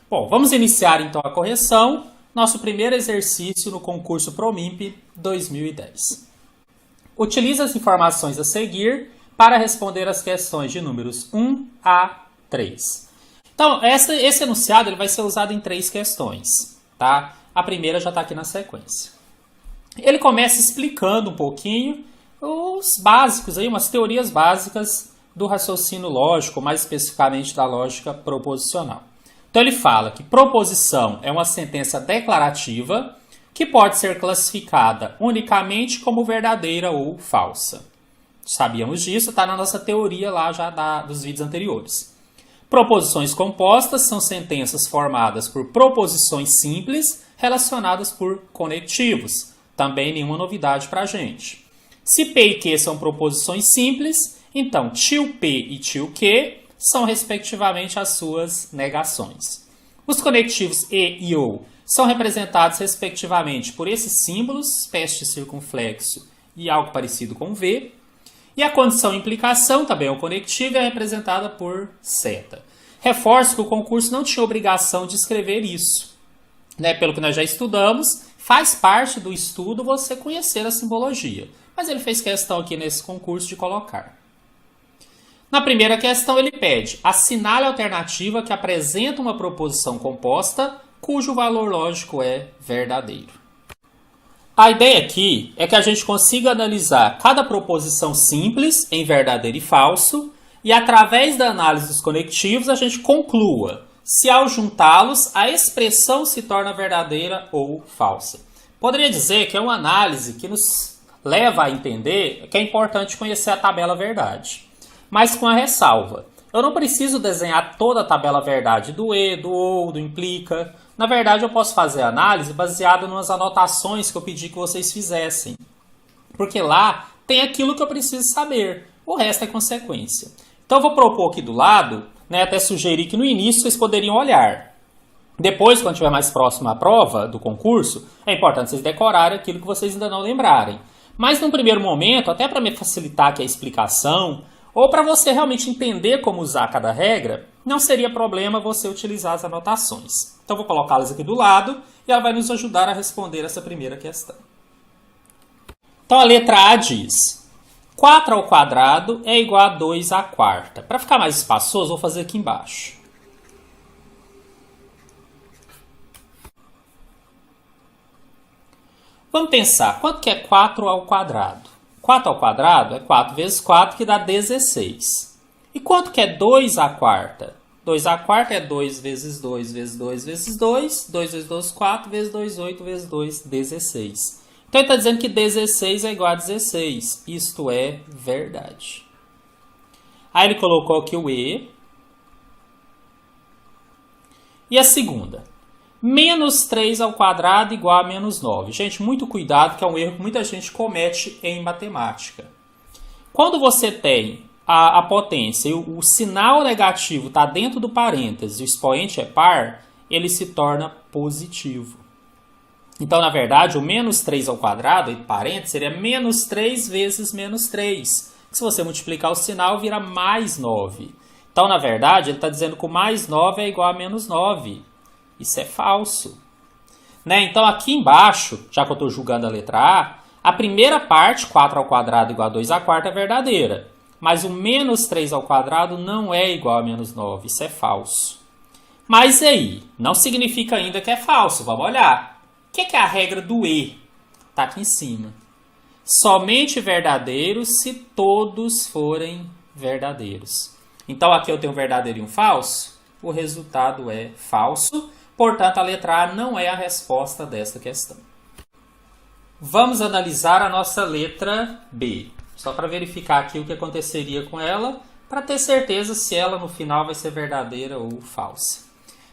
Bom, vamos iniciar então a correção. Nosso primeiro exercício no concurso PROMIMP 2010. Utilize as informações a seguir para responder as questões de números 1 a 3. Então, esse enunciado ele vai ser usado em 3 questões, tá? A primeira já está aqui na sequência. Ele começa explicando um pouquinho os básicos, aí, umas teorias básicas do raciocínio lógico, mais especificamente da lógica proposicional. Então ele fala que proposição é uma sentença declarativa que pode ser classificada unicamente como verdadeira ou falsa. Sabíamos disso, está na nossa teoria lá já dos vídeos anteriores. Proposições compostas são sentenças formadas por proposições simples relacionadas por conectivos. Também nenhuma novidade para a gente. Se P e Q são proposições simples, então tio P e tio Q são respectivamente as suas negações. Os conectivos E e O são representados respectivamente por esses símbolos, espécie de circunflexo e algo parecido com V. E a condição implicação, também é um conectivo, é representada por seta. Reforço que o concurso não tinha obrigação de escrever isso. Pelo que nós já estudamos, faz parte do estudo você conhecer a simbologia. Mas ele fez questão aqui nesse concurso de colocar. Na primeira questão ele pede: assinale a alternativa que apresenta uma proposição composta cujo valor lógico é verdadeiro. A ideia aqui é que a gente consiga analisar cada proposição simples em verdadeiro e falso e através da análise dos conectivos a gente conclua se ao juntá-los a expressão se torna verdadeira ou falsa. Poderia dizer que é uma análise que nos leva a entender que é importante conhecer a tabela verdade. Mas com a ressalva, eu não preciso desenhar toda a tabela verdade do E, do OU, do implica. Na verdade, eu posso fazer a análise baseada nas anotações que eu pedi que vocês fizessem. Porque lá tem aquilo que eu preciso saber. O resto é consequência. Então, eu vou propor aqui do lado, até sugerir que no início vocês poderiam olhar. Depois, quando estiver mais próximo à prova do concurso, é importante vocês decorarem aquilo que vocês ainda não lembrarem. Mas, num primeiro momento, até para me facilitar aqui a explicação, ou para você realmente entender como usar cada regra, não seria problema você utilizar as anotações. Então, vou colocá-las aqui do lado e ela vai nos ajudar a responder essa primeira questão. Então, a letra A diz: 4 ao quadrado é igual a 2 à quarta. Para ficar mais espaçoso, vou fazer aqui embaixo. Vamos pensar, quanto que é 4 ao quadrado? 4 ao quadrado é 4 vezes 4, que dá 16. E quanto que é 2 à quarta? 2 à quarta é 2 vezes 2 vezes 2 vezes 2. 2 vezes 2, 4 vezes 2, 8 vezes 2, 16. Então ele está dizendo que 16 é igual a 16. Isto é verdade. Aí ele colocou aqui o E. E a segunda? Menos 3 ao quadrado igual a menos 9. Gente, muito cuidado, que é um erro que muita gente comete em matemática. Quando você tem a potência e o sinal negativo está dentro do parênteses e o expoente é par, ele se torna positivo. Então, na verdade, o menos 3 ao quadrado, entre parênteses, seria menos 3 vezes menos 3. Se você multiplicar o sinal, vira mais 9. Então, na verdade, ele está dizendo que o mais 9 é igual a menos 9. Isso é falso. Então, aqui embaixo, já que eu estou julgando a letra A primeira parte, 4 ao quadrado igual a 2 à quarta, é verdadeira. Mas o menos 3 ao quadrado não é igual a menos 9. Isso é falso. Mas aí, não significa ainda que é falso. Vamos olhar. O que é a regra do E? Está aqui em cima. Somente verdadeiros se todos forem verdadeiros. Então, aqui eu tenho um verdadeiro e um falso. O resultado é falso. Portanto, a letra A não é a resposta desta questão. Vamos analisar a nossa letra B. Só para verificar aqui o que aconteceria com ela, para ter certeza se ela no final vai ser verdadeira ou falsa.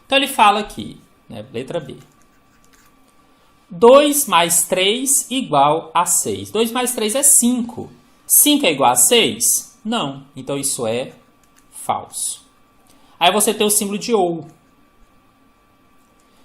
Então ele fala aqui, letra B. 2 mais 3 igual a 6. 2 mais 3 é 5. 5 é igual a 6? Não. Então isso é falso. Aí você tem o símbolo de OU.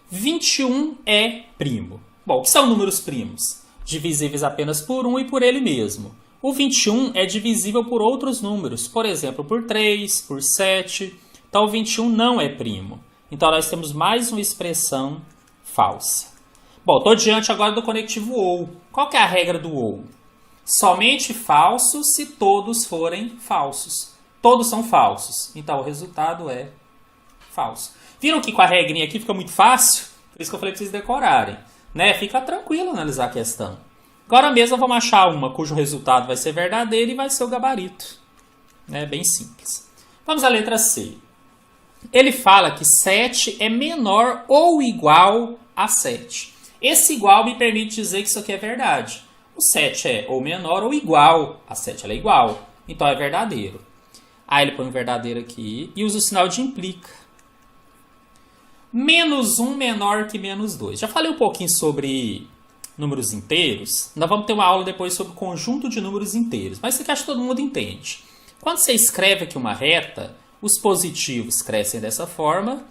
21 é primo. Bom, o que são números primos? Divisíveis apenas por 1 e por ele mesmo. O 21 é divisível por outros números, por exemplo, por 3, por 7. Então, o 21 não é primo. Então, nós temos mais uma expressão falsa. Bom, estou diante agora do conectivo OU. Qual que é a regra do OU? Somente falso se todos forem falsos. Todos são falsos. Então, o resultado é falso. Viram que com a regrinha aqui fica muito fácil? Por isso que eu falei para vocês decorarem. Né? Fica tranquilo analisar a questão. Agora mesmo vamos achar uma cujo resultado vai ser verdadeiro e vai ser o gabarito. É bem simples. Vamos à letra C. Ele fala que 7 é menor ou igual a 7. Esse igual me permite dizer que isso aqui é verdade. O 7 é ou menor ou igual a 7. Ela é igual. Então é verdadeiro. Aí ele põe um verdadeiro aqui e usa o sinal de implica. Menos 1 menor que menos 2. Já falei um pouquinho sobre números inteiros. Nós vamos ter uma aula depois sobre conjunto de números inteiros. Mas isso aqui acho que todo mundo entende. Quando você escreve aqui uma reta, os positivos crescem dessa forma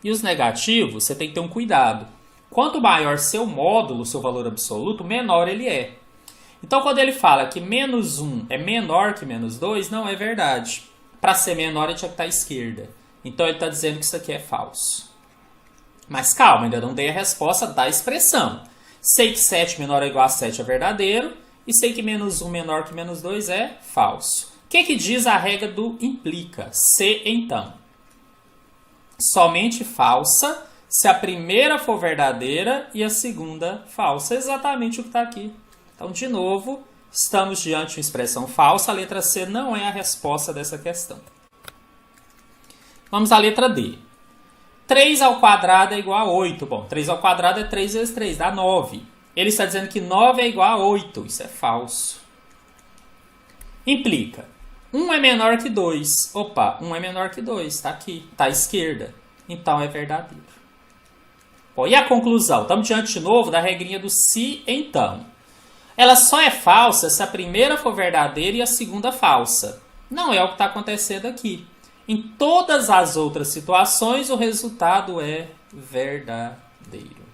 e os negativos você tem que ter um cuidado. Quanto maior seu módulo, seu valor absoluto, menor ele é. Então quando ele fala que menos 1 é menor que menos 2, não é verdade. Para ser menor ele tinha que estar à esquerda. Então ele está dizendo que isso aqui é falso. Mas calma, ainda não dei a resposta da expressão. Sei que 7 menor ou igual a 7 é verdadeiro. E sei que menos 1 menor que menos 2 é falso. O que diz a regra do implica? Se então. Somente falsa se a primeira for verdadeira e a segunda falsa. Exatamente o que está aqui. Então, de novo, estamos diante de uma expressão falsa. A letra C não é a resposta dessa questão. Vamos à letra D. 3 ao quadrado é igual a 8. Bom, 3 ao quadrado é 3 vezes 3, dá 9. Ele está dizendo que 9 é igual a 8. Isso é falso. Implica. 1 é menor que 2. Opa, 1 é menor que 2. Está aqui. Está à esquerda. Então, é verdadeiro. Bom, e a conclusão? Estamos diante de novo da regrinha do se então. Ela só é falsa se a primeira for verdadeira e a segunda falsa. Não é o que está acontecendo aqui. Em todas as outras situações, o resultado é verdadeiro.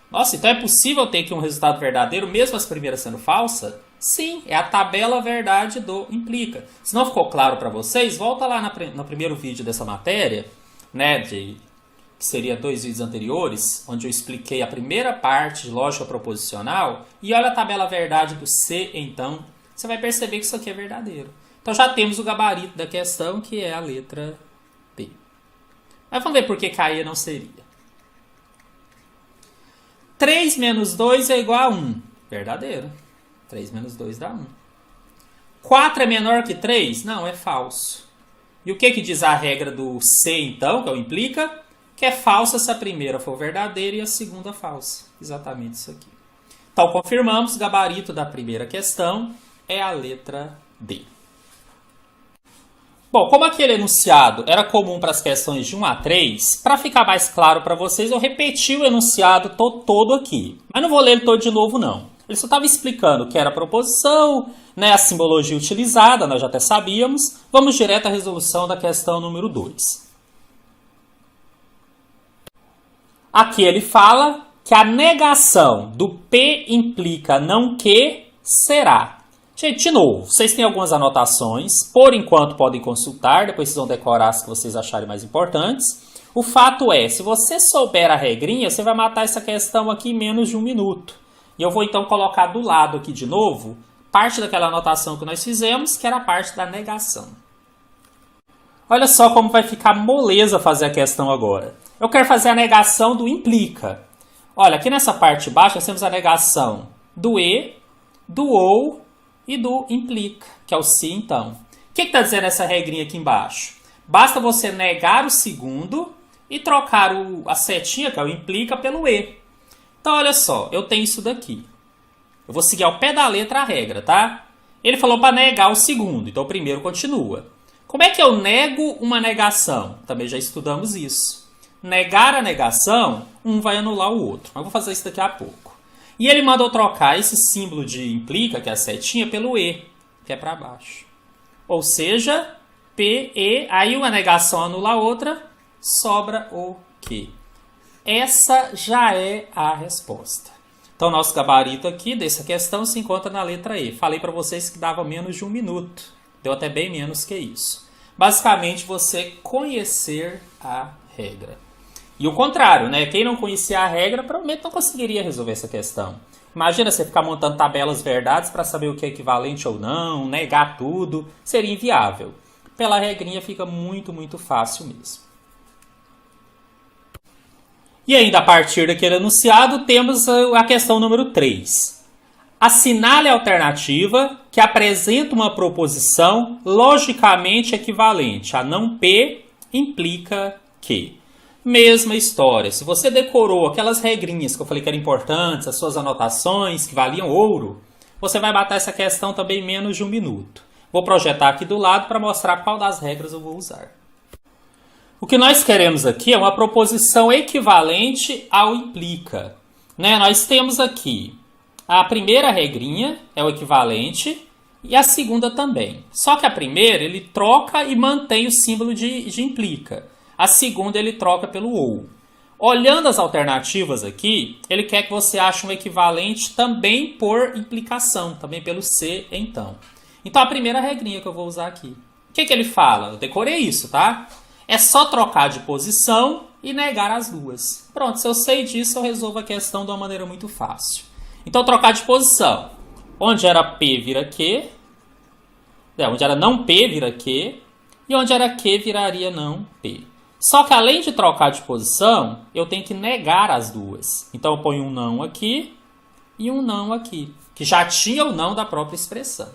Nossa, então é possível ter aqui um resultado verdadeiro, mesmo as primeiras sendo falsas? Sim, é a tabela verdade do implica. Se não ficou claro para vocês, volta lá no primeiro vídeo dessa matéria, né, que seria 2 vídeos anteriores, onde eu expliquei a primeira parte de lógica proposicional, e olha a tabela verdade do se então, você vai perceber que isso aqui é verdadeiro. Então já temos o gabarito da questão, que é a letra B. Mas vamos ver por que cair não seria. 3 menos 2 é igual a 1. Verdadeiro. 3 menos 2 dá 1. 4 é menor que 3? Não, é falso. E o que diz a regra do se então, que é o implica? Que é falsa se a primeira for verdadeira e a segunda falsa. Exatamente isso aqui. Então confirmamos, o gabarito da primeira questão é a letra D. Bom, como aquele enunciado era comum para as questões de 1 a 3, para ficar mais claro para vocês, eu repeti o enunciado todo aqui. Mas não vou ler ele todo de novo, não. Ele só estava explicando o que era a proposição, né, a simbologia utilizada, nós já até sabíamos. Vamos direto à resolução da questão número 2. Aqui ele fala que a negação do P implica não que será. Gente, de novo, vocês têm algumas anotações, por enquanto podem consultar, depois vocês vão decorar as que vocês acharem mais importantes. O fato é, se você souber a regrinha, você vai matar essa questão aqui em menos de 1 minuto. E eu vou então colocar do lado aqui de novo, parte daquela anotação que nós fizemos, que era a parte da negação. Olha só como vai ficar moleza fazer a questão agora. Eu quero fazer a negação do implica. Olha, aqui nessa parte de baixo nós temos a negação do e, do ou e do implica, que é o se então. O que está dizendo essa regrinha aqui embaixo? Basta você negar o segundo e trocar a setinha, que é o implica, pelo e. Então, olha só, eu tenho isso daqui. Eu vou seguir ao pé da letra a regra, tá? Ele falou para negar o segundo, então o primeiro continua. Como é que eu nego uma negação? Também já estudamos isso. Negar a negação, um vai anular o outro. Mas eu vou fazer isso daqui a pouco. E ele mandou trocar esse símbolo de implica, que é a setinha, pelo e, que é para baixo. Ou seja, P, E, aí uma negação anula a outra, sobra o Q. Essa já é a resposta. Então, nosso gabarito aqui dessa questão se encontra na letra E. Falei para vocês que dava menos de 1 minuto. Deu até bem menos que isso. Basicamente, você conhecer a regra. E o contrário, né? Quem não conhecia a regra provavelmente não conseguiria resolver essa questão. Imagina você ficar montando tabelas verdades para saber o que é equivalente ou não, negar tudo, seria inviável. Pela regrinha fica muito, muito fácil mesmo. E ainda a partir daquele enunciado temos a questão número 3. Assinale a alternativa que apresenta uma proposição logicamente equivalente a não P implica que. Mesma história. Se você decorou aquelas regrinhas que eu falei que eram importantes, as suas anotações que valiam ouro, você vai matar essa questão também em menos de 1 minuto. Vou projetar aqui do lado para mostrar qual das regras eu vou usar. O que nós queremos aqui é uma proposição equivalente ao implica. Né? Nós temos aqui a primeira regrinha, é o equivalente, e a segunda também. Só que a primeira ele troca e mantém o símbolo de implica. A segunda ele troca pelo ou. Olhando as alternativas aqui, ele quer que você ache um equivalente também por implicação, também pelo se, então. Então a primeira regrinha que eu vou usar aqui. O que ele fala? Eu decorei isso, tá? É só trocar de posição e negar as duas. Pronto, se eu sei disso, eu resolvo a questão de uma maneira muito fácil. Então trocar de posição. Onde era P vira Q. Onde era não P vira Q. E onde era Q viraria não P. Só que além de trocar de posição, eu tenho que negar as duas. Então eu ponho um não aqui e um não aqui, que já tinha o não da própria expressão.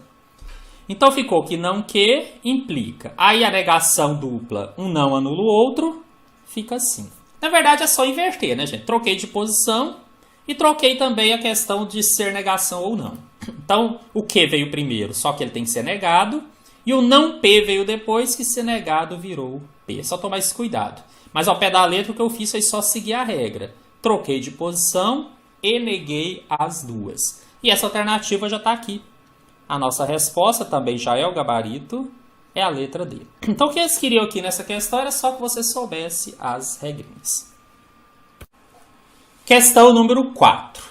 Então ficou que não que implica. Aí a negação dupla, um não anula o outro, fica assim. Na verdade é só inverter, né, gente? Troquei de posição e troquei também a questão de ser negação ou não. Então o que veio primeiro, só que ele tem que ser negado. E o não P veio depois, que ser negado virou P. Só tomar esse cuidado. Mas ao pé da letra o que eu fiz foi só seguir a regra. Troquei de posição e neguei as duas. E essa alternativa já está aqui. A nossa resposta também já é o gabarito, é a letra D. Então o que eles queriam aqui nessa questão era só que você soubesse as regrinhas. Questão número 4.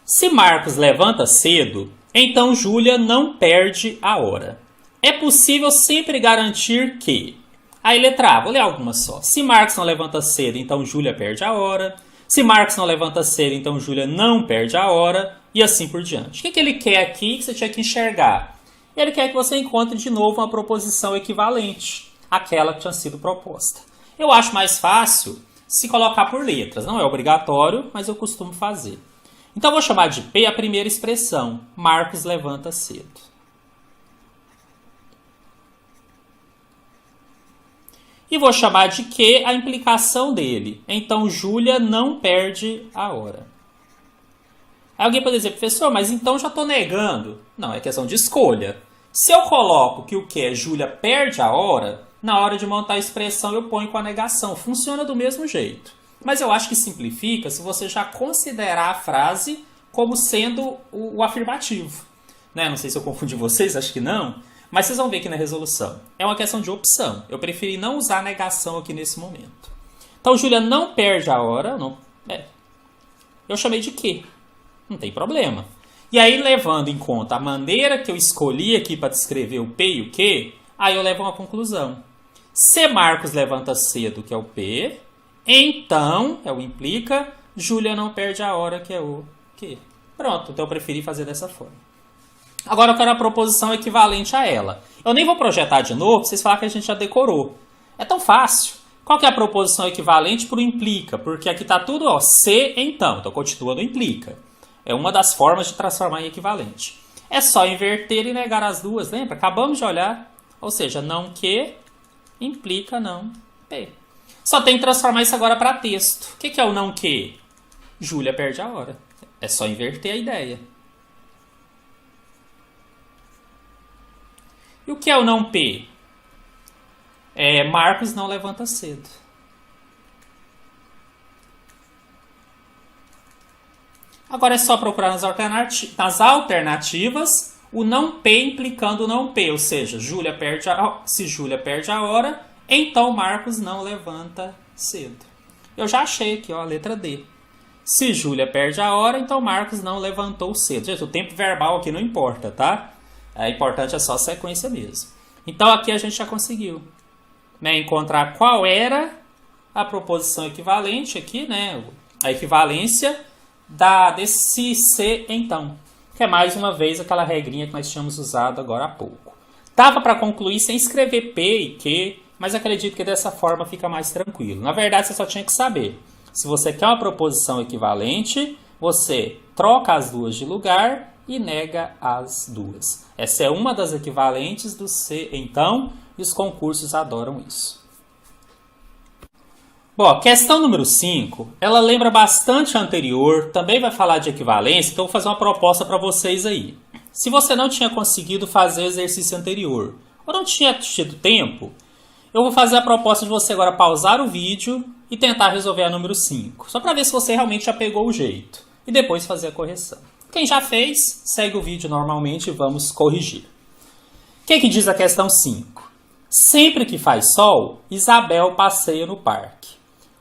Se Marcos levanta cedo, então Júlia não perde a hora. É possível sempre garantir que... Aí letra A, vou ler algumas só. Se Marcos não levanta cedo, então Júlia perde a hora. Se Marcos não levanta cedo, então Júlia não perde a hora. E assim por diante. O que ele quer aqui que você tinha que enxergar? Ele quer que você encontre de novo uma proposição equivalente àquela que tinha sido proposta. Eu acho mais fácil se colocar por letras. Não é obrigatório, mas eu costumo fazer. Então eu vou chamar de P a primeira expressão. Marcos levanta cedo. E vou chamar de Q a implicação dele. Então, Júlia não perde a hora. Aí alguém pode dizer, professor, mas então já estou negando. Não, é questão de escolha. Se eu coloco que o que é Júlia perde a hora, na hora de montar a expressão eu ponho com a negação. Funciona do mesmo jeito. Mas eu acho que simplifica se você já considerar a frase como sendo o afirmativo. Né? Não sei se eu confundi vocês, acho que não. Mas vocês vão ver aqui na resolução. É uma questão de opção. Eu preferi não usar negação aqui nesse momento. Então, Júlia não perde a hora. Não, eu chamei de que. Não tem problema. E aí, levando em conta a maneira que eu escolhi aqui para descrever o P e o Q, aí eu levo a uma conclusão. Se Marcos levanta cedo, que é o P, então, é o implica, Júlia não perde a hora, que é o Q. Pronto, então eu preferi fazer dessa forma. Agora eu quero a proposição equivalente a ela. Eu nem vou projetar de novo, vocês falarem que a gente já decorou. É tão fácil. Qual que é a proposição equivalente para o implica? Porque aqui está tudo, ó, se, então. Então continua no implica. É uma das formas de transformar em equivalente. É só inverter e negar as duas, lembra? Acabamos de olhar. Ou seja, não que implica não P. Só tem que transformar isso agora para texto. O que é o não que? Júlia perde a hora. É só inverter a ideia. E o que é o não P? Marcos não levanta cedo. Agora é só procurar nas alternativas o não P implicando o não P. Ou seja, se Júlia perde a hora, então Marcos não levanta cedo. Eu já achei aqui, ó, a letra D. Se Júlia perde a hora, então Marcos não levantou cedo. Gente, o tempo verbal aqui não importa, tá? É importante, é só a sequência mesmo. Então aqui a gente já conseguiu, né, encontrar qual era a proposição equivalente aqui, né? A equivalência desse C então, que é mais uma vez aquela regrinha que nós tínhamos usado agora há pouco. Dava para concluir sem escrever P e Q, mas acredito que dessa forma fica mais tranquilo. Na verdade, você só tinha que saber. Se você quer uma proposição equivalente, você troca as duas de lugar e nega as duas. Essa é uma das equivalentes do C, então, e os concursos adoram isso. Bom, questão número 5, ela lembra bastante a anterior, também vai falar de equivalência, então eu vou fazer uma proposta para vocês aí. Se você não tinha conseguido fazer o exercício anterior, ou não tinha tido tempo, eu vou fazer a proposta de você agora pausar o vídeo e tentar resolver a número 5, só para ver se você realmente já pegou o jeito, e depois fazer a correção. Quem já fez, segue o vídeo normalmente e vamos corrigir. O que diz a questão 5? Sempre que faz sol, Isabel passeia no parque.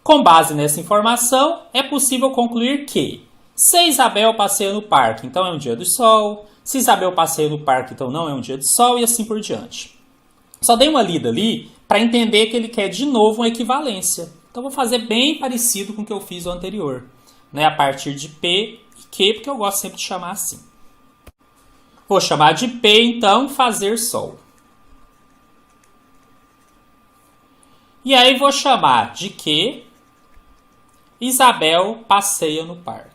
Com base nessa informação, é possível concluir que se Isabel passeia no parque, então é um dia do sol. Se Isabel passeia no parque, então não é um dia de sol e assim por diante. Só dei uma lida ali para entender que ele quer de novo uma equivalência. Então vou fazer bem parecido com o que eu fiz no anterior, né? A partir de P e Q, porque eu gosto sempre de chamar assim. Vou chamar de P, então, fazer sol. E aí vou chamar de Q, Isabel passeia no parque.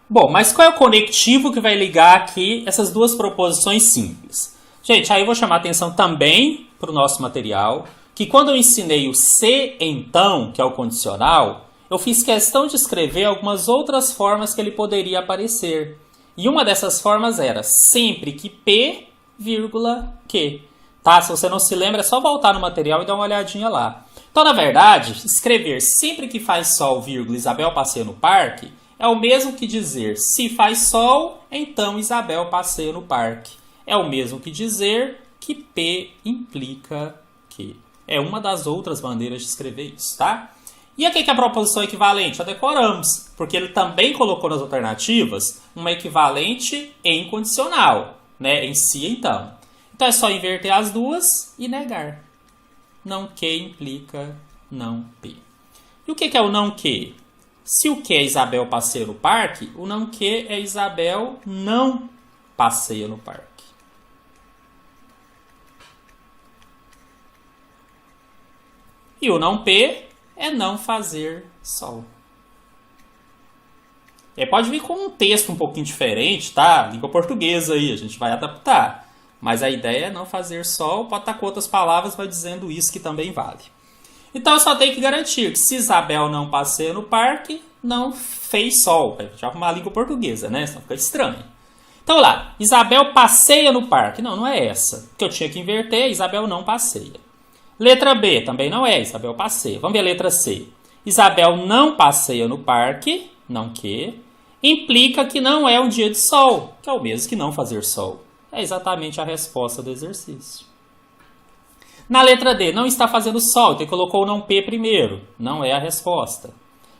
Bom, mas qual é o conectivo que vai ligar aqui essas duas proposições simples? Gente, aí eu vou chamar a atenção também para o nosso material, que quando eu ensinei o se então, que é o condicional, eu fiz questão de escrever algumas outras formas que ele poderia aparecer. E uma dessas formas era sempre que P, vírgula, Q. Tá? Se você não se lembra, é só voltar no material e dar uma olhadinha lá. Então, na verdade, escrever sempre que faz sol, vírgula, Isabel passeia no parque, é o mesmo que dizer se faz sol, então Isabel passeia no parque. É o mesmo que dizer que P implica Q. É uma das outras maneiras de escrever isso, tá? E aqui que é a proposição equivalente? Já decoramos, porque ele também colocou nas alternativas uma equivalente em condicional, né? Em si, então. Então é só inverter as duas e negar. Não Q implica não P. E o que é o não Q? Se o Q é Isabel passeia no parque, o não Q é Isabel não passeia no parque. E o não P é não fazer sol. Pode vir com um texto um pouquinho diferente, tá? Língua portuguesa aí, a gente vai adaptar. Mas a ideia é não fazer sol, pode estar com outras palavras, vai dizendo isso que também vale. Então eu só tenho que garantir que se Isabel não passeia no parque, não fez sol. Vai arrumar a língua portuguesa, né? Senão fica estranho. Então lá, Isabel passeia no parque. Não, não é essa. O que eu tinha que inverter, Isabel não passeia. Letra B também não é, Isabel passeia. Vamos ver a letra C. Isabel não passeia no parque, não que, implica que não é um dia de sol, que é o mesmo que não fazer sol. É exatamente a resposta do exercício. Na letra D, não está fazendo sol, então colocou o não P primeiro, não é a resposta.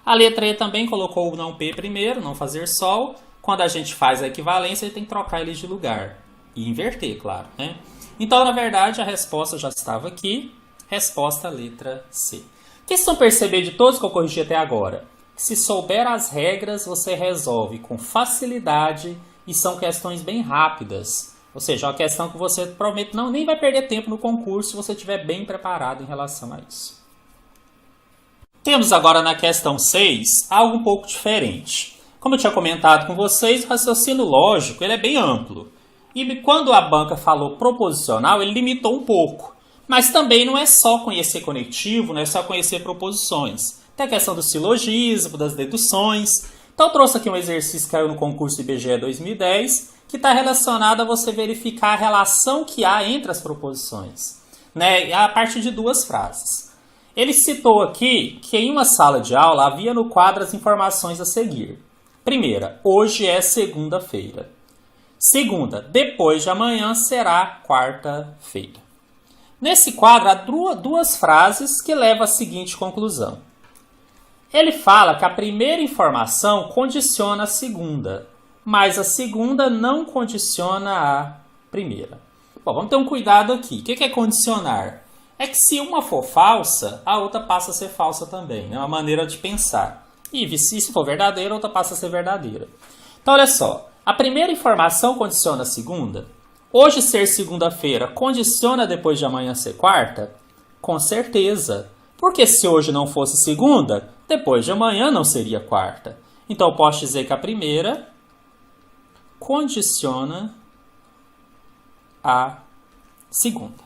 A letra E também colocou o não P primeiro, não fazer sol. Quando a gente faz a equivalência, tem que trocar eles de lugar e inverter, claro, né? Então, na verdade, a resposta já estava aqui. Resposta letra C. O que vocês vão perceber de todos que eu corrigi até agora? Se souber as regras, você resolve com facilidade e são questões bem rápidas. Ou seja, é uma questão que você provavelmente nem vai perder tempo no concurso se você estiver bem preparado em relação a isso. Temos agora na questão 6 algo um pouco diferente. Como eu tinha comentado com vocês, o raciocínio lógico ele é bem amplo. E quando a banca falou proposicional, ele limitou um pouco. Mas também não é só conhecer conectivo, não é só conhecer proposições. Tem a questão do silogismo, das deduções. Então eu trouxe aqui um exercício que caiu no concurso IBGE 2010, que está relacionado a você verificar a relação que há entre as proposições, né? A partir de duas frases. Ele citou aqui que em uma sala de aula havia no quadro as informações a seguir. Primeira, hoje é segunda-feira. Segunda, depois de amanhã será quarta-feira. Nesse quadro há duas frases que levam à seguinte conclusão. Ele fala que a primeira informação condiciona a segunda, mas a segunda não condiciona a primeira. Bom, vamos ter um cuidado aqui. O que é condicionar? É que se uma for falsa, a outra passa a ser falsa também. É uma maneira de pensar. E se for verdadeira, a outra passa a ser verdadeira. Então, olha só. A primeira informação condiciona a segunda. Hoje ser segunda-feira condiciona depois de amanhã ser quarta? Com certeza. Porque se hoje não fosse segunda, depois de amanhã não seria quarta. Então, eu posso dizer que a primeira condiciona a segunda.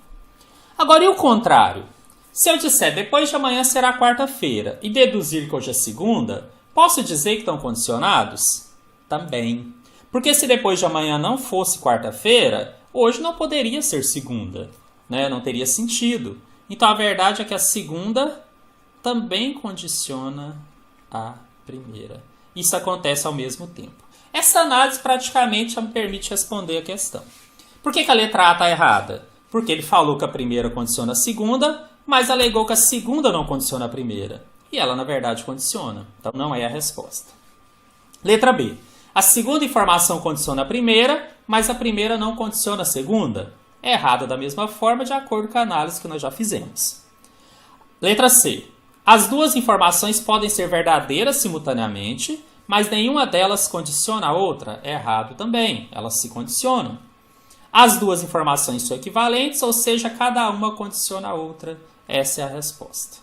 Agora, e o contrário? Se eu disser depois de amanhã será quarta-feira e deduzir que hoje é segunda, posso dizer que estão condicionados? Também. Porque se depois de amanhã não fosse quarta-feira, hoje não poderia ser segunda, né? Não teria sentido. Então, a verdade é que a segunda também condiciona a primeira. Isso acontece ao mesmo tempo. Essa análise praticamente já me permite responder a questão. Por que a letra A está errada? Porque ele falou que a primeira condiciona a segunda, mas alegou que a segunda não condiciona a primeira. E ela, na verdade, condiciona. Então, não é a resposta. Letra B. A segunda informação condiciona a primeira, mas a primeira não condiciona a segunda. É errada da mesma forma, de acordo com a análise que nós já fizemos. Letra C. As duas informações podem ser verdadeiras simultaneamente, mas nenhuma delas condiciona a outra. É errado também. Elas se condicionam. As duas informações são equivalentes, ou seja, cada uma condiciona a outra. Essa é a resposta.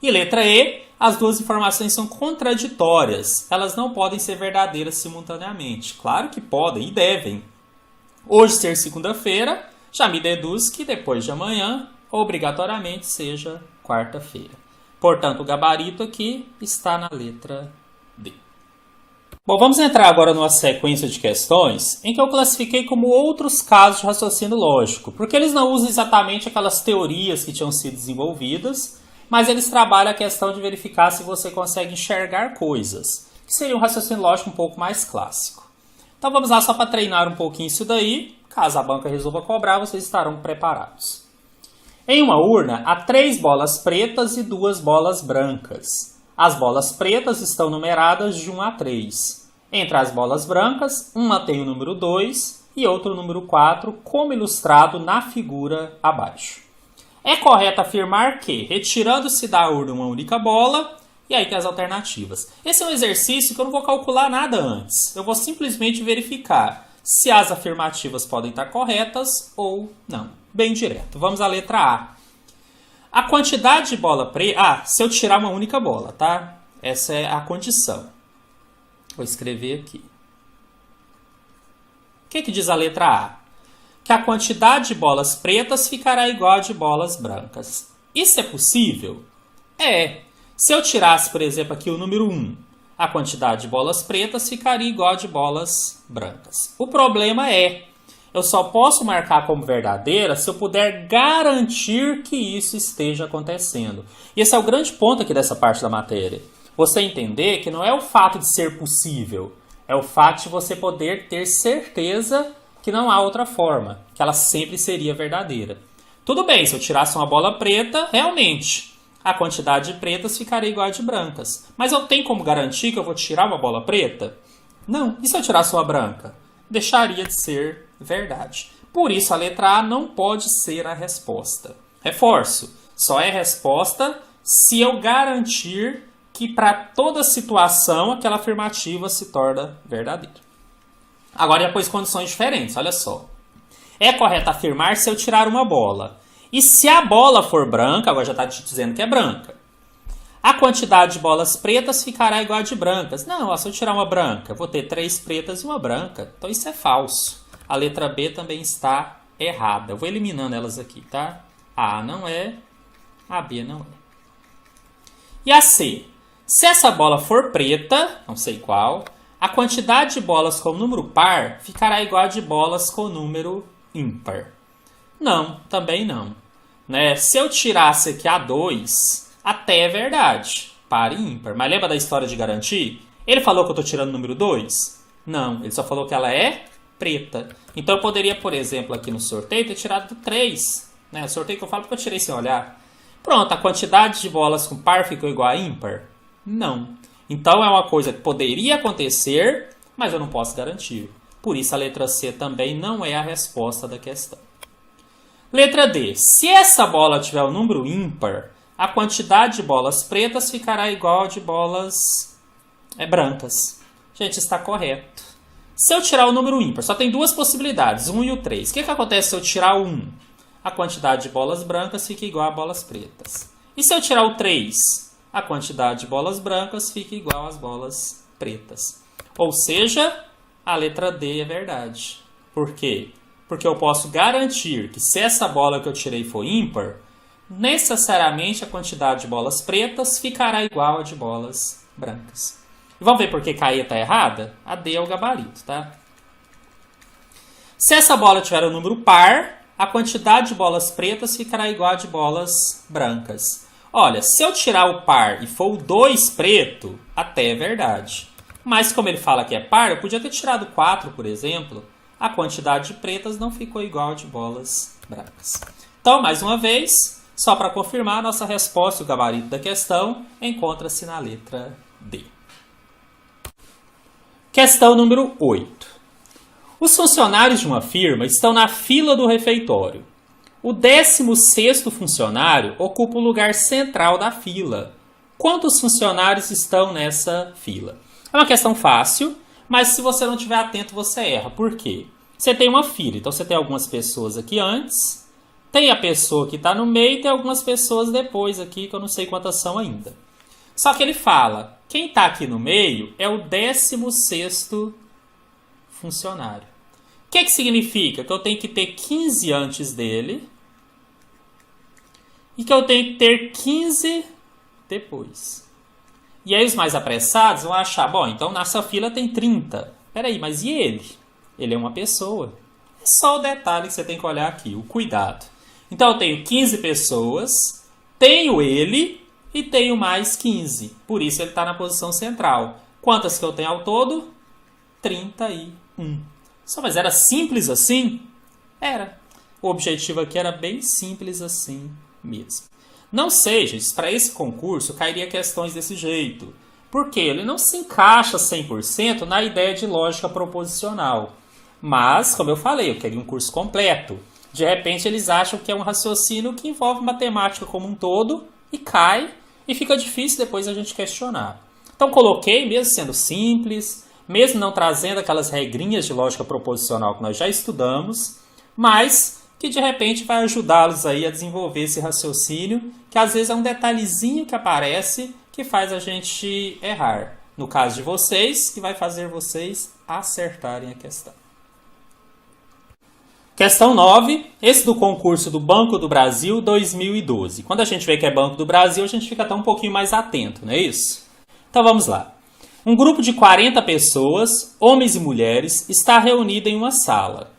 E letra E, as duas informações são contraditórias. Elas não podem ser verdadeiras simultaneamente. Claro que podem e devem. Hoje ser segunda-feira, já me deduz que depois de amanhã, obrigatoriamente seja quarta-feira. Portanto, o gabarito aqui está na letra D. Bom, vamos entrar agora numa sequência de questões em que eu classifiquei como outros casos de raciocínio lógico, porque eles não usam exatamente aquelas teorias que tinham sido desenvolvidas, mas eles trabalham a questão de verificar se você consegue enxergar coisas, que seria um raciocínio lógico um pouco mais clássico. Então vamos lá só para treinar um pouquinho isso daí, caso a banca resolva cobrar, vocês estarão preparados. Em uma urna há 3 bolas pretas e 2 bolas brancas. As bolas pretas estão numeradas de 1 a 3. Entre as bolas brancas, uma tem o número 2 e outra o número 4, como ilustrado na figura abaixo. É correto afirmar que, retirando-se da urna uma única bola, e aí tem as alternativas. Esse é um exercício que eu não vou calcular nada antes. Eu vou simplesmente verificar se as afirmativas podem estar corretas ou não. Bem direto. Vamos à letra A. A quantidade de bola preta... se eu tirar uma única bola, tá? Essa é a condição. Vou escrever aqui. O que diz a letra A? Que a quantidade de bolas pretas ficará igual a de bolas brancas. Isso é possível? É. Se eu tirasse, por exemplo, aqui o número 1, a quantidade de bolas pretas ficaria igual a de bolas brancas. O problema é, eu só posso marcar como verdadeira se eu puder garantir que isso esteja acontecendo. E esse é o grande ponto aqui dessa parte da matéria. Você entender que não é o fato de ser possível, é o fato de você poder ter certeza que não há outra forma, que ela sempre seria verdadeira. Tudo bem, se eu tirasse uma bola preta, realmente, a quantidade de pretas ficaria igual a de brancas. Mas eu tenho como garantir que eu vou tirar uma bola preta? Não. E se eu tirasse uma branca? Deixaria de ser verdade. Por isso, a letra A não pode ser a resposta. Reforço, só é resposta se eu garantir que para toda situação aquela afirmativa se torna verdadeira. Agora, depois condições diferentes, olha só. É correto afirmar se eu tirar uma bola. E se a bola for branca, agora já está te dizendo que é branca, a quantidade de bolas pretas ficará igual a de brancas. Não, se eu tirar uma branca, eu vou ter 3 pretas e uma branca. Então isso é falso. A letra B também está errada. Eu vou eliminando elas aqui, tá? A A não é, a B não é. E a C? Se essa bola for preta, não sei qual, a quantidade de bolas com número par ficará igual a de bolas com número ímpar. Não, também não. Né? Se eu tirasse aqui a 2, até é verdade, par e ímpar. Mas lembra da história de garantir? Ele falou que eu estou tirando o número 2? Não, ele só falou que ela é preta. Então eu poderia, por exemplo, aqui no sorteio ter tirado 3. Né? O sorteio que eu falo porque eu tirei sem olhar. Pronto, a quantidade de bolas com par ficou igual a ímpar? Não. Então é uma coisa que poderia acontecer, mas eu não posso garantir. Por isso a letra C também não é a resposta da questão. Letra D. Se essa bola tiver um número ímpar, a quantidade de bolas pretas ficará igual a de bolas brancas. Gente, está correto. Se eu tirar o número ímpar, só tem duas possibilidades, 1 e o 3. O que acontece se eu tirar o 1? A quantidade de bolas brancas fica igual a bolas pretas. E se eu tirar o 3? A quantidade de bolas brancas fica igual às bolas pretas. Ou seja, a letra D é verdade. Por quê? Porque eu posso garantir que se essa bola que eu tirei for ímpar, necessariamente a quantidade de bolas pretas ficará igual a de bolas brancas. E vamos ver por que a E está errada? A D é o gabarito, tá? Se essa bola tiver um número par, a quantidade de bolas pretas ficará igual a de bolas brancas. Olha, se eu tirar o par e for o 2 preto, até é verdade. Mas como ele fala que é par, eu podia ter tirado 4, por exemplo. A quantidade de pretas não ficou igual a de bolas brancas. Então, mais uma vez, só para confirmar, a nossa resposta e o gabarito da questão encontra-se na letra D. Questão número 8. Os funcionários de uma firma estão na fila do refeitório. O 16º funcionário ocupa o lugar central da fila. Quantos funcionários estão nessa fila? É uma questão fácil, mas se você não estiver atento, você erra. Por quê? Você tem uma fila, então você tem algumas pessoas aqui antes, tem a pessoa que está no meio e tem algumas pessoas depois aqui, que eu não sei quantas são ainda. Só que ele fala, quem está aqui no meio é o 16º funcionário. O que significa? Que eu tenho que ter 15 antes dele e que eu tenho que ter 15 depois. E aí os mais apressados vão achar, bom, então nessa fila tem 30. Peraí, mas e ele? Ele é uma pessoa. É só o detalhe que você tem que olhar aqui, o cuidado. Então eu tenho 15 pessoas, tenho ele e tenho mais 15. Por isso ele está na posição central. Quantas que eu tenho ao todo? 31. Só, mas era simples assim? Era. O objetivo aqui era bem simples assim mesmo. Não sei, gente, para esse concurso cairia questões desse jeito. Porque ele não se encaixa 100% na ideia de lógica proposicional. Mas, como eu falei, eu queria um curso completo. De repente eles acham que é um raciocínio que envolve matemática como um todo e cai e fica difícil depois a gente questionar. Então coloquei, mesmo sendo simples, mesmo não trazendo aquelas regrinhas de lógica proposicional que nós já estudamos, mas que de repente vai ajudá-los aí a desenvolver esse raciocínio, que às vezes é um detalhezinho que aparece que faz a gente errar. No caso de vocês, que vai fazer vocês acertarem a questão. Questão 9, esse do concurso do Banco do Brasil 2012. Quando a gente vê que é Banco do Brasil, a gente fica até um pouquinho mais atento, não é isso? Então vamos lá. Um grupo de 40 pessoas, homens e mulheres, está reunido em uma sala.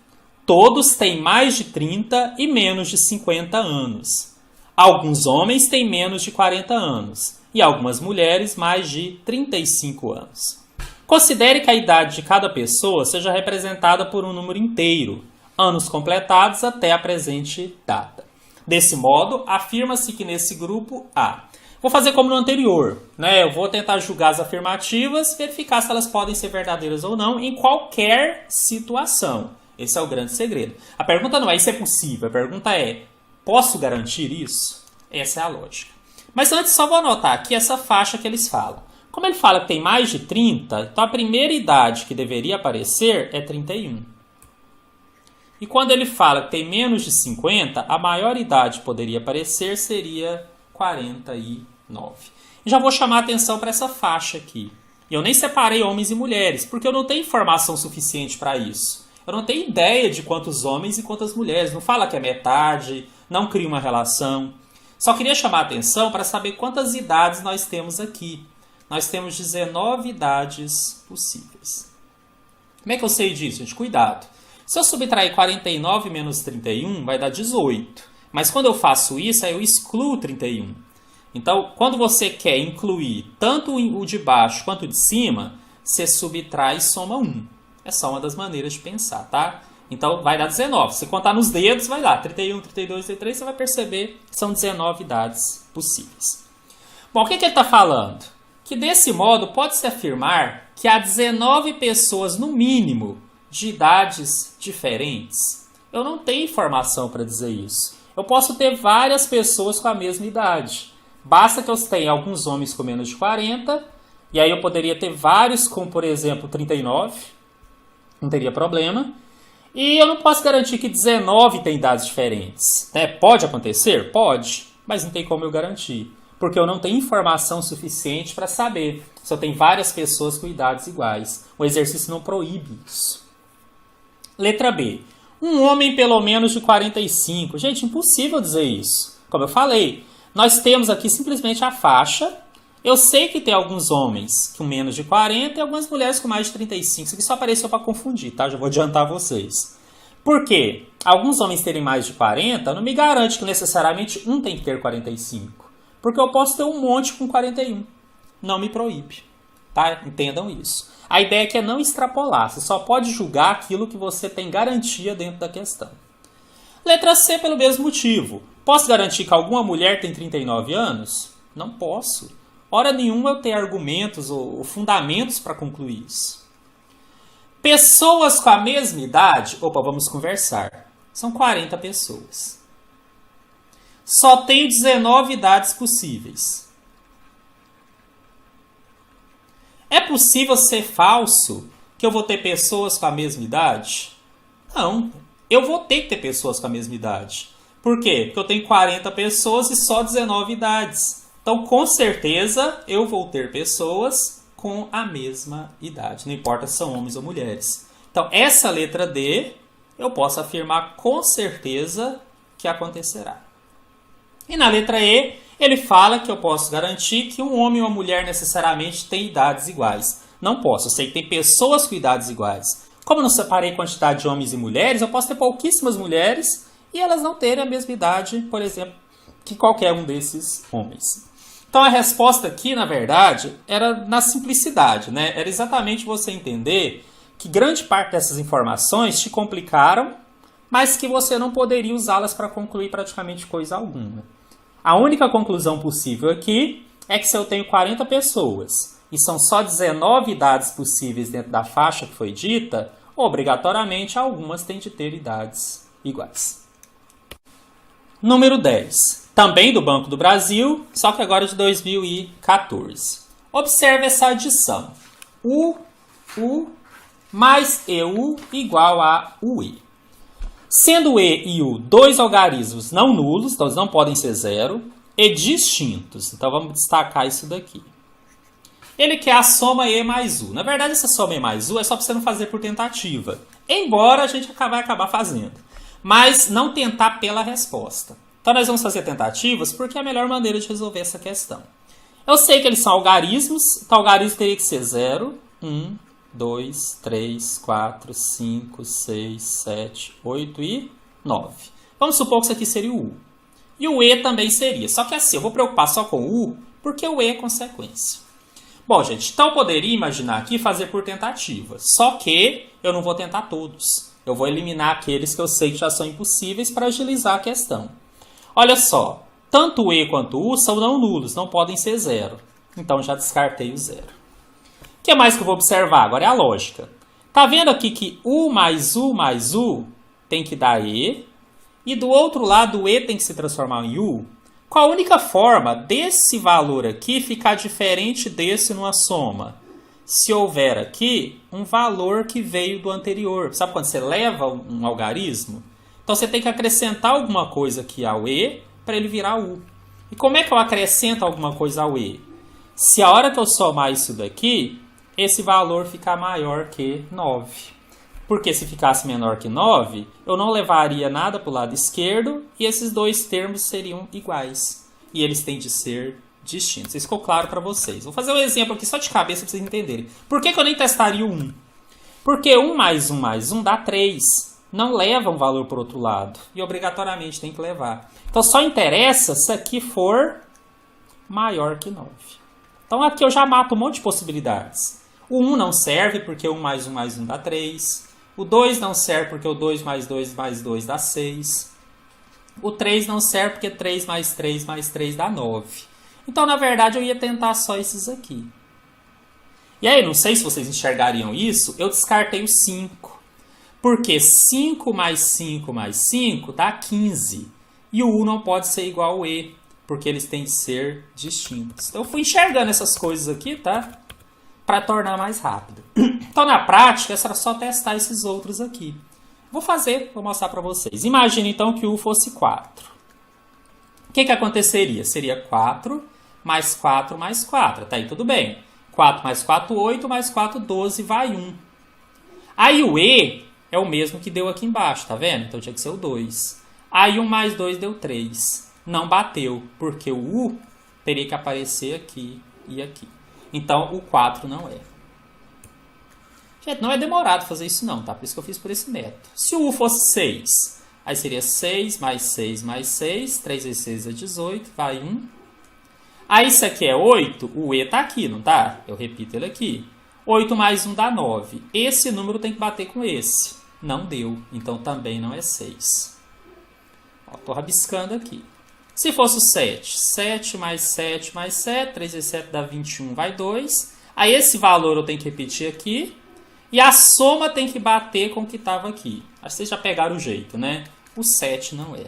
Todos têm mais de 30 e menos de 50 anos. Alguns homens têm menos de 40 anos e algumas mulheres mais de 35 anos. Considere que a idade de cada pessoa seja representada por um número inteiro, anos completados até a presente data. Desse modo, afirma-se que nesse grupo há. Vou fazer como no anterior, né? Eu vou tentar julgar as afirmativas, verificar se elas podem ser verdadeiras ou não em qualquer situação. Esse é o grande segredo. A pergunta não é isso é possível, a pergunta é, posso garantir isso? Essa é a lógica. Mas antes só vou anotar aqui essa faixa que eles falam. Como ele fala que tem mais de 30, então a primeira idade que deveria aparecer é 31. E quando ele fala que tem menos de 50, a maior idade que poderia aparecer seria 49. E já vou chamar a atenção para essa faixa aqui. E eu nem separei homens e mulheres, porque eu não tenho informação suficiente para isso. Eu não tenho ideia de quantos homens e quantas mulheres. Não fala que é metade, não cria uma relação. Só queria chamar a atenção para saber quantas idades nós temos aqui. Nós temos 19 idades possíveis. Como é que eu sei disso, gente? Cuidado. Se eu subtrair 49 menos 31, vai dar 18. Mas quando eu faço isso, aí eu excluo 31. Então, quando você quer incluir tanto o de baixo quanto o de cima, você subtrai e soma 1. É só uma das maneiras de pensar, tá? Então, vai dar 19. Se contar nos dedos, vai dar 31, 32, 33, você vai perceber que são 19 idades possíveis. Bom, o que ele está falando? Que desse modo pode-se afirmar que há 19 pessoas, no mínimo, de idades diferentes? Eu não tenho informação para dizer isso. Eu posso ter várias pessoas com a mesma idade. Basta que eu tenha alguns homens com menos de 40, e aí eu poderia ter vários com, por exemplo, 39, não teria problema. E eu não posso garantir que 19 tem idades diferentes. Né? Pode acontecer? Pode, mas não tem como eu garantir. Porque eu não tenho informação suficiente para saber se eu tenho várias pessoas com idades iguais. O exercício não proíbe isso. Letra B. Um homem pelo menos de 45. Gente, impossível dizer isso. Como eu falei, nós temos aqui simplesmente a faixa. Eu sei que tem alguns homens com menos de 40 e algumas mulheres com mais de 35. Isso aqui só apareceu para confundir, tá? Já vou adiantar vocês. Por quê? Alguns homens terem mais de 40 não me garante que necessariamente um tem que ter 45. Porque eu posso ter um monte com 41. Não me proíbe. Tá? Entendam isso. A ideia aqui é não extrapolar. Você só pode julgar aquilo que você tem garantia dentro da questão. Letra C, pelo mesmo motivo. Posso garantir que alguma mulher tem 39 anos? Não posso. Hora nenhuma eu tenho argumentos ou fundamentos para concluir isso. Pessoas com a mesma idade? Opa, vamos conversar. São 40 pessoas. Só tenho 19 idades possíveis. É possível ser falso que eu vou ter pessoas com a mesma idade? Não. Eu vou ter que ter pessoas com a mesma idade. Por quê? Porque eu tenho 40 pessoas e só 19 idades. Então, com certeza, eu vou ter pessoas com a mesma idade. Não importa se são homens ou mulheres. Então, essa letra D, eu posso afirmar com certeza que acontecerá. E na letra E, ele fala que eu posso garantir que um homem ou uma mulher necessariamente tem idades iguais. Não posso. Eu sei que tem pessoas com idades iguais. Como eu não separei quantidade de homens e mulheres, eu posso ter pouquíssimas mulheres e elas não terem a mesma idade, por exemplo, que qualquer um desses homens. Então a resposta aqui, na verdade, era na simplicidade, né? Era exatamente você entender que grande parte dessas informações te complicaram, mas que você não poderia usá-las para concluir praticamente coisa alguma. A única conclusão possível aqui é que se eu tenho 40 pessoas e são só 19 idades possíveis dentro da faixa que foi dita, obrigatoriamente algumas têm de ter idades iguais. Número 10. Também do Banco do Brasil, só que agora de 2014. Observe essa adição. U mais EU igual a UE. Sendo E e U dois algarismos não nulos, então eles não podem ser zero, e distintos. Então vamos destacar isso daqui. Ele quer a soma E mais U. Na verdade, essa soma E mais U é só para você não fazer por tentativa. Embora a gente vai acabar fazendo. Mas não tentar pela resposta. Então nós vamos fazer tentativas porque é a melhor maneira de resolver essa questão. Eu sei que eles são algarismos, então o algarismo teria que ser 0, 1, 2, 3, 4, 5, 6, 7, 8 e 9. Vamos supor que isso aqui seria o U. E o E também seria. Só que assim, eu vou preocupar só com o U, porque o E é consequência. Bom, gente, então eu poderia imaginar aqui fazer por tentativa. Só que eu não vou tentar todos. Eu vou eliminar aqueles que eu sei que já são impossíveis para agilizar a questão. Olha só, tanto o E quanto o U são não nulos, não podem ser zero. Então já descartei o zero. O que mais que eu vou observar? Agora é a lógica. Tá vendo aqui que U mais U tem que dar E, e do outro lado o E tem que se transformar em U? Qual a única forma desse valor aqui ficar diferente desse numa soma? Se houver aqui um valor que veio do anterior. Sabe quando você leva um algarismo? Então você tem que acrescentar alguma coisa aqui ao E para ele virar U. E como é que eu acrescento alguma coisa ao E? Se a hora que eu somar isso daqui, esse valor ficar maior que 9. Porque se ficasse menor que 9, eu não levaria nada para o lado esquerdo e esses dois termos seriam iguais. E eles têm de ser distintos. Isso ficou claro para vocês. Vou fazer um exemplo aqui só de cabeça para vocês entenderem. Por que eu nem testaria o 1? Porque 1 mais 1 mais 1 dá 3. Não leva um valor para o outro lado. E obrigatoriamente tem que levar. Então só interessa se aqui for maior que 9. Então aqui eu já mato um monte de possibilidades. O 1 não serve porque 1 mais 1 mais 1 dá 3. O 2 não serve porque o 2 mais 2 mais 2 dá 6. O 3 não serve porque 3 mais 3 mais 3 dá 9. Então, na verdade, eu ia tentar só esses aqui. E aí, não sei se vocês enxergariam isso, eu descartei o 5. Porque 5 mais 5 mais 5 dá 15. E o U não pode ser igual ao E, porque eles têm de ser distintos. Então eu fui enxergando essas coisas aqui, tá? Para tornar mais rápido. Então na prática, era só testar esses outros aqui. Vou mostrar para vocês. Imagina então que o U fosse 4. O que aconteceria? Seria 4 mais 4 mais 4. Tá aí tudo bem. 4 mais 4, 8, mais 4, 12, vai 1. Aí o E é o mesmo que deu aqui embaixo, tá vendo? Então tinha que ser o 2. Aí 1 mais 2 deu 3. Não bateu, porque o U teria que aparecer aqui e aqui. Então o 4 não é. Gente, não é demorado fazer isso não, tá? Por isso que eu fiz por esse método. Se o U fosse 6, aí seria 6 mais 6 mais 6. 3 vezes 6 é 18, vai 1. Aí isso aqui é 8, o E tá aqui, não tá? Eu repito ele aqui. 8 mais 1 dá 9. Esse número tem que bater com esse. Não deu, então também não é 6. Estou rabiscando aqui. Se fosse o 7, 7 mais 7 mais 7, 3 vezes 7 dá 21, vai 2. Aí esse valor eu tenho que repetir aqui. E a soma tem que bater com o que estava aqui. Acho que vocês já pegaram o jeito, né? O 7 não é.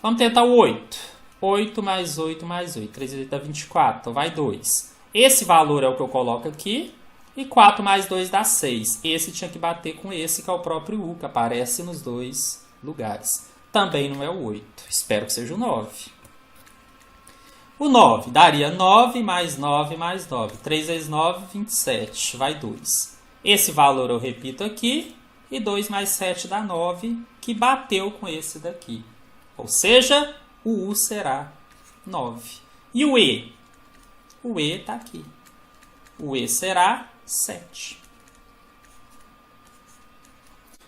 Vamos tentar o 8. 8 mais 8 mais 8. 3 vezes 8 dá 24, então vai 2. Esse valor é o que eu coloco aqui. E 4 mais 2 dá 6. Esse tinha que bater com esse, que é o próprio U, que aparece nos dois lugares. Também não é o 8. Espero que seja o 9. O 9 daria 9 mais 9 mais 9. 3 vezes 9, 27. Vai 2. Esse valor eu repito aqui. E 2 mais 7 dá 9, que bateu com esse daqui. Ou seja, o U será 9. E o E? O E está aqui. O E será 7.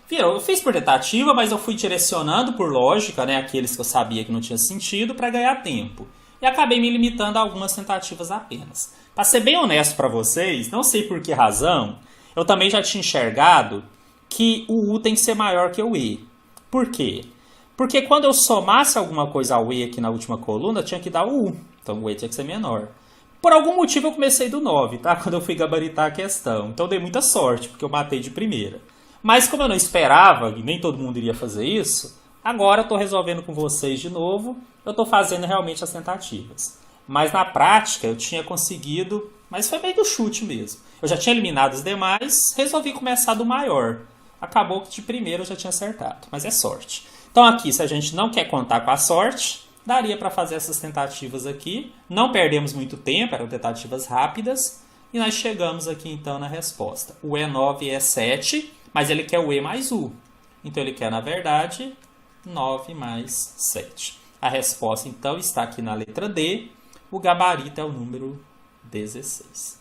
Viram? Eu fiz por tentativa, mas eu fui direcionando por lógica, né, aqueles que eu sabia que não tinha sentido, para ganhar tempo. E acabei me limitando a algumas tentativas apenas. Para ser bem honesto para vocês, não sei por que razão, eu também já tinha enxergado que o U tem que ser maior que o E. Por quê? Porque quando eu somasse alguma coisa ao E aqui na última coluna, tinha que dar o U. Então o E tinha que ser menor. Por algum motivo eu comecei do 9, tá? Quando eu fui gabaritar a questão. Então eu dei muita sorte, porque eu matei de primeira. Mas como eu não esperava, e nem todo mundo iria fazer isso, agora eu estou resolvendo com vocês de novo. Eu estou fazendo realmente as tentativas. Mas na prática eu tinha conseguido, mas foi meio do chute mesmo. Eu já tinha eliminado os demais, resolvi começar do maior. Acabou que de primeiro eu já tinha acertado, mas é sorte. Então aqui, se a gente não quer contar com a sorte, daria para fazer essas tentativas aqui. Não perdemos muito tempo, eram tentativas rápidas. E nós chegamos aqui então na resposta. O E9 é 7, mas ele quer o E mais U. Então ele quer, na verdade, 9 mais 7. A resposta então está aqui na letra D. O gabarito é o número 16.